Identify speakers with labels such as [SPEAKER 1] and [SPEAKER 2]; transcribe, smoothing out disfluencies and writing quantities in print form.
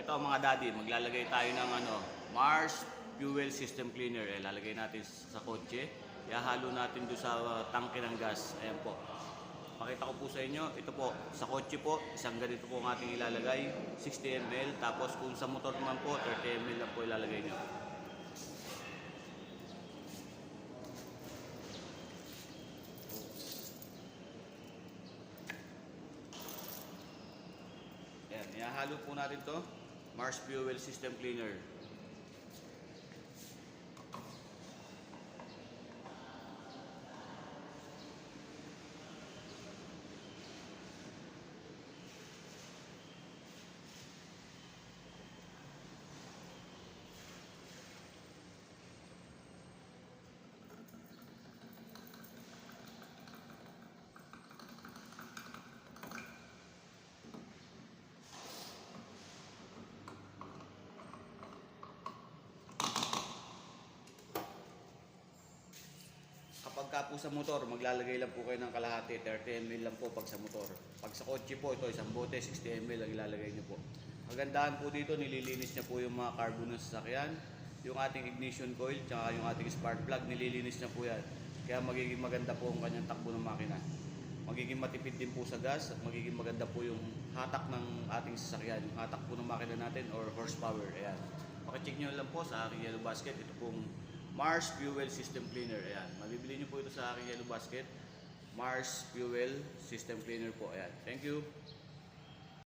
[SPEAKER 1] Ito mga daddy, maglalagay tayo ng Mars Fuel System Cleaner. Lalagay natin sa kotse. Ihahalo natin doon sa tangke ng gas. Ayan po. Pakita ko po sa inyo, ito po, sa kotse po, isang ganito po ang ating ilalagay, 60 ml. Tapos kung sa motor naman po, 30 ml lang po ilalagay nyo. Ayan, ihahalo po natin to Mars Fuel System Cleaner. Kapag ka po sa motor, maglalagay lang po kayo ng kalahati, 30 ml lang po pag sa motor. Pag sa kotse po, ito isang bote, 60 ml ang ilalagay nyo po. Kagandahan po dito, nililinis niya po yung mga carbo ng sasakyan, yung ating ignition coil, tsaka yung ating spark plug, nililinis niya po yan. Kaya magiging maganda po ang kanyang takbo ng makina. Magiging matipid din po sa gas at magiging maganda po yung hatak ng ating sasakyan, yung hatak po ng makina natin or horsepower. Ayan. Pakicheck nyo lang po sa aking yellow basket, ito pong Mars Fuel System Cleaner. Ayan. Mabibili nyo po ito sa aking yellow basket. Mars Fuel System Cleaner po. Ayan. Thank you.